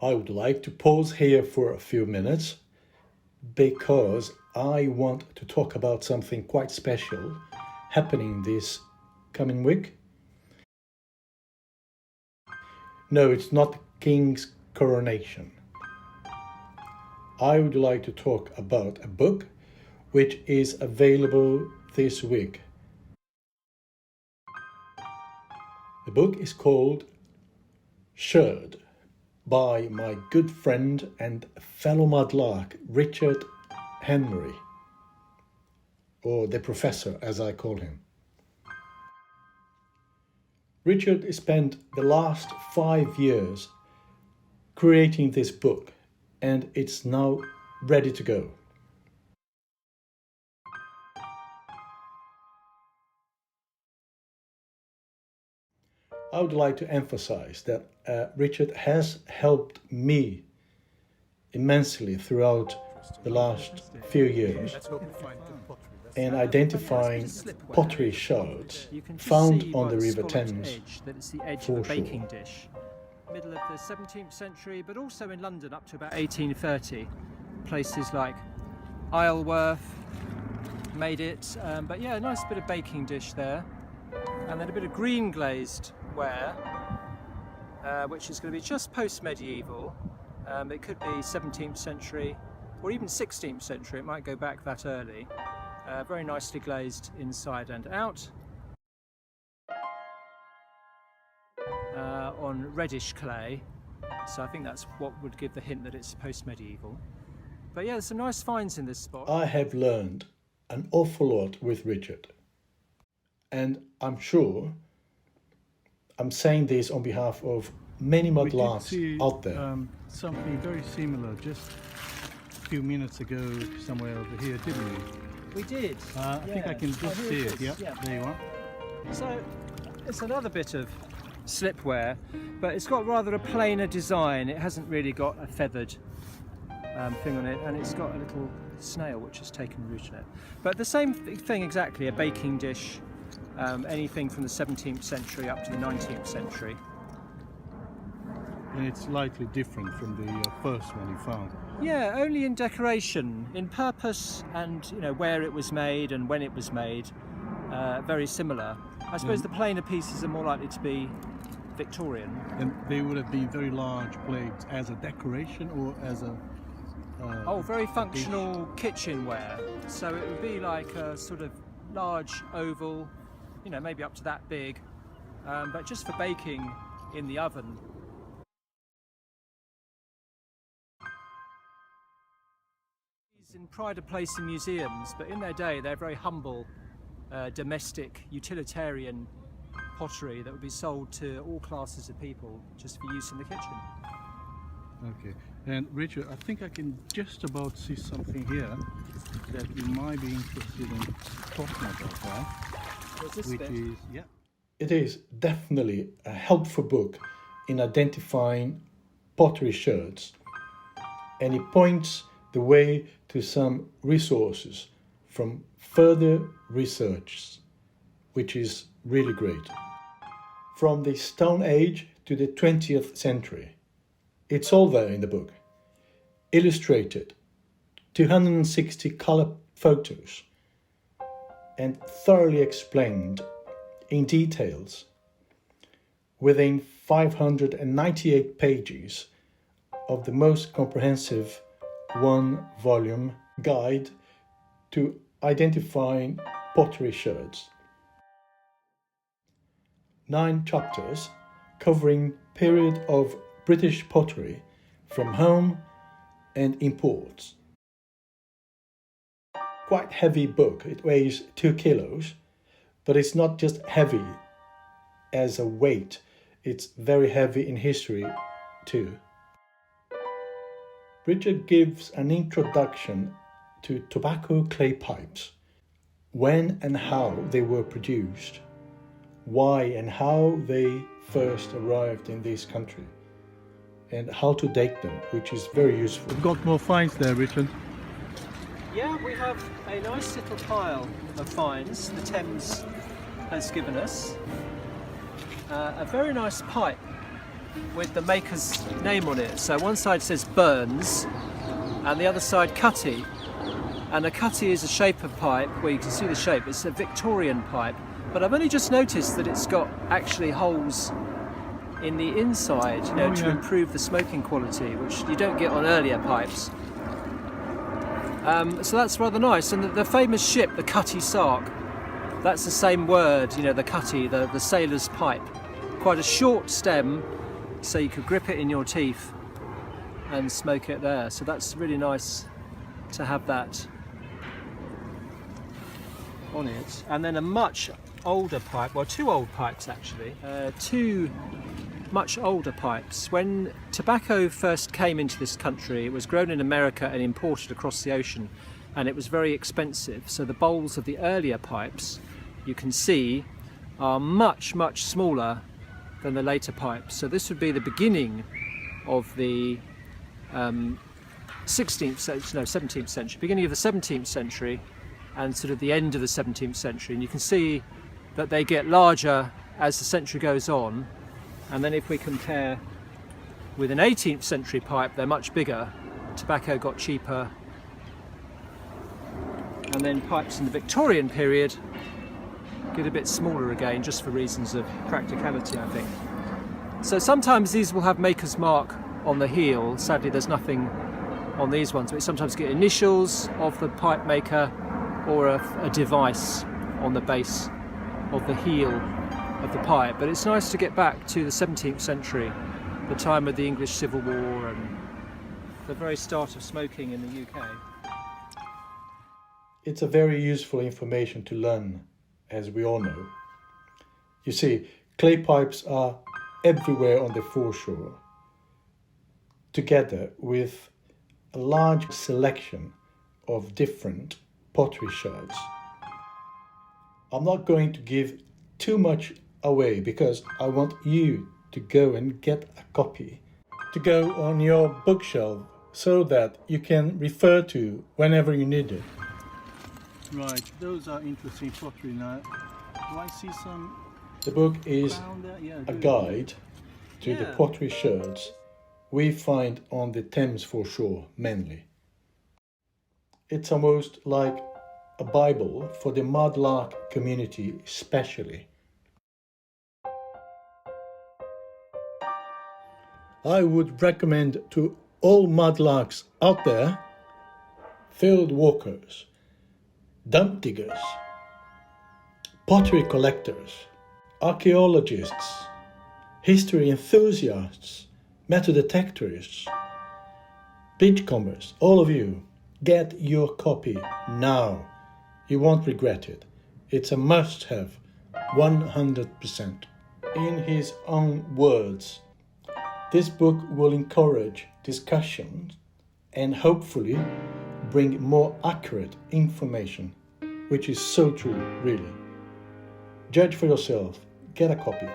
I would like to pause here for a few minutes because I want to talk about something quite special happening this coming week. No, it's not the King's Coronation. I would like to talk about a book which is available this week. The book is called SHERD by my good friend and fellow mudlark Richard Hemery, or the Professor as I call him. Richard spent the last 5 years creating this book and it's now ready to go. I would like to emphasize that Richard has helped me immensely throughout the last few years in identifying pottery shards found on the River Thames foreshore. Middle of the 17th century, but also in London up to about 1830. Places like Isleworth made it, but yeah, a nice bit of baking dish there. And then a bit of green glazed ware, which is going to be just post-medieval. It could be 17th century or even 16th century, it might go back that early. Very nicely glazed inside and out. On reddish clay, so I think that's what would give the hint that it's post-medieval. But yeah, there's some nice finds in this spot. I have learned an awful lot with Richard, and I'm sure I'm saying this on behalf of many mudlarks out there. Something very similar just a few minutes ago somewhere over here, didn't we? We did. I think I can just see it. Yeah, there you are. So it's another bit of slipware, but it's got rather a plainer design. It hasn't really got a feathered thing on it, and it's got a little snail which has taken root in it. But the same thing exactly, a baking dish, anything from the 17th century up to the 19th century. And it's slightly different from the first one you found. Yeah, only in decoration, in purpose, and you know where it was made and when it was made. Very similar. I suppose the plainer pieces are more likely to be Victorian. And they would have been very large plates as a decoration or as a... very functional kitchenware. So it would be like a sort of large oval, you know, maybe up to that big, but just for baking in the oven. These in pride of place in museums, but in their day they're very humble, domestic, utilitarian pottery that would be sold to all classes of people just for use in the kitchen. Okay, and Richard, I think I can just about see something here that you might be interested in talking about now. What's this which bit? Is, yeah. It is definitely a helpful book in identifying pottery sherds, and it points the way to some resources from further research, which is really great. From the Stone Age to the 20th century, it's all there in the book, illustrated, 260 color photos, and thoroughly explained in details within 598 pages of the most comprehensive one-volume guide to identifying pottery sherds. 9 chapters covering period of British pottery from home and imports. Quite heavy book, it weighs 2 kilos, but it's not just heavy as a weight, it's very heavy in history too. Richard gives an introduction to tobacco clay pipes, when and how they were produced, why and how they first arrived in this country, and how to date them, which is very useful. We've got more finds there, Richard. Yeah, we have a nice little pile of finds the Thames has given us. A very nice pipe with the maker's name on it. So one side says Burns and the other side Cutty. And a Cutty is a shape of pipe where you can see the shape. It's a Victorian pipe, but I've only just noticed that it's got actually holes in the inside, you know, to improve the smoking quality, which you don't get on earlier pipes. So that's rather nice. And the famous ship, the Cutty Sark, that's the same word, you know, the Cutty, the sailor's pipe. Quite a short stem, so you could grip it in your teeth and smoke it there. So that's really nice to have that on it. And then a much older pipe, well, two old pipes actually, two much older pipes. When tobacco first came into this country, it was grown in America and imported across the ocean, and it was very expensive. So the bowls of the earlier pipes, you can see, are much, much smaller than the later pipes. So this would be the beginning of the 17th century, beginning of the 17th century, and sort of the end of the 17th century. And you can see that they get larger as the century goes on. And then if we compare with an 18th century pipe, they're much bigger. Tobacco got cheaper. And then pipes in the Victorian period get a bit smaller again, just for reasons of practicality, I think. So sometimes these will have maker's mark on the heel. Sadly, there's nothing on these ones, but you sometimes get initials of the pipe maker or a device on the base of the heel of the pipe. But it's nice to get back to the 17th century, the time of the English Civil War and the very start of smoking in the UK. It's a very useful information to learn, as we all know. You see, clay pipes are everywhere on the foreshore, together with a large selection of different pottery sherds. I'm not going to give too much away because I want you to go and get a copy to go on your bookshelf so that you can refer to whenever you need it. Right, those are interesting pottery now. Do I see some? The book is a guide to the pottery sherds we find on the Thames foreshore mainly. It's almost like a Bible for the Mudlark community especially. I would recommend to all mudlarks out there, field walkers, dump diggers, pottery collectors, archaeologists, history enthusiasts, metal detectorists, beachcombers, all of you, get your copy now. You won't regret it. It's a must-have, 100%. In his own words, this book will encourage discussions and hopefully bring more accurate information, which is so true, really. Judge for yourself. Get a copy.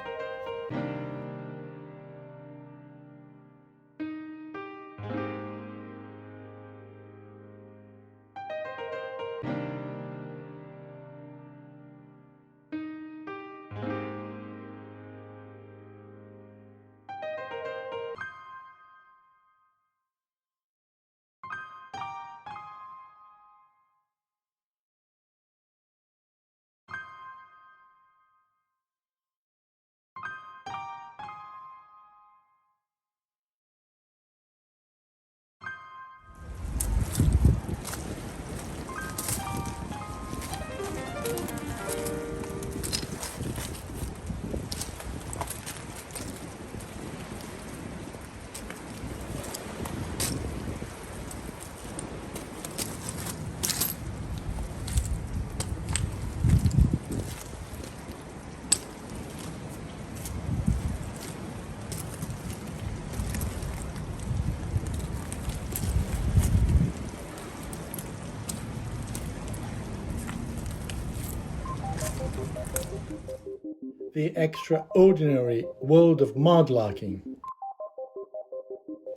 The Extraordinary World of Mudlarking.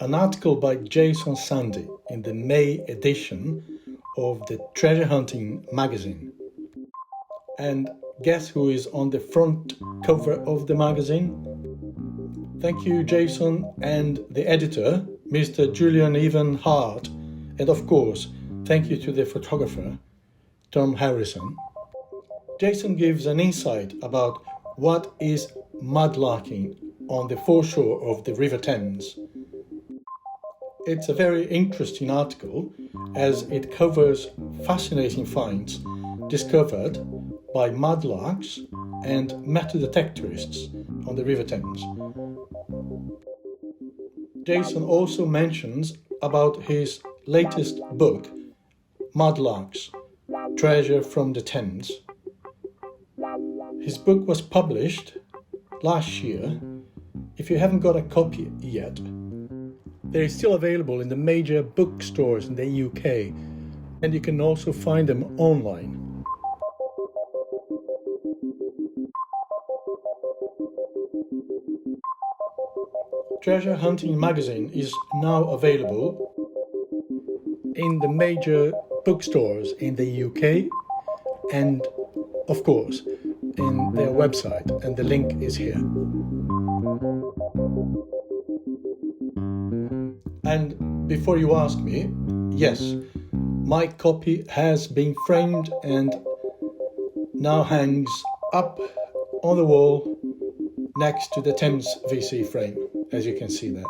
An article by Jason Sandy in the May edition of the Treasure Hunting magazine. And guess who is on the front cover of the magazine? Thank you, Jason, and the editor, Mr. Julian Evan-Hart, and of course, thank you to the photographer, Tom Harrison. Jason gives an insight about what is mudlarking on the foreshore of the River Thames. It's a very interesting article as it covers fascinating finds discovered by mudlarks and metal detectorists on the River Thames. Jason also mentions about his latest book, Mudlarks, Treasure from the Thames. His book was published last year. If you haven't got a copy yet, they're still available in the major bookstores in the UK, and you can also find them online. Treasure Hunting magazine is now available in the major bookstores in the UK and, of course, in their website, and the link is here. And before you ask me, yes, my copy has been framed and now hangs up on the wall next to the Thames VC frame, as you can see there.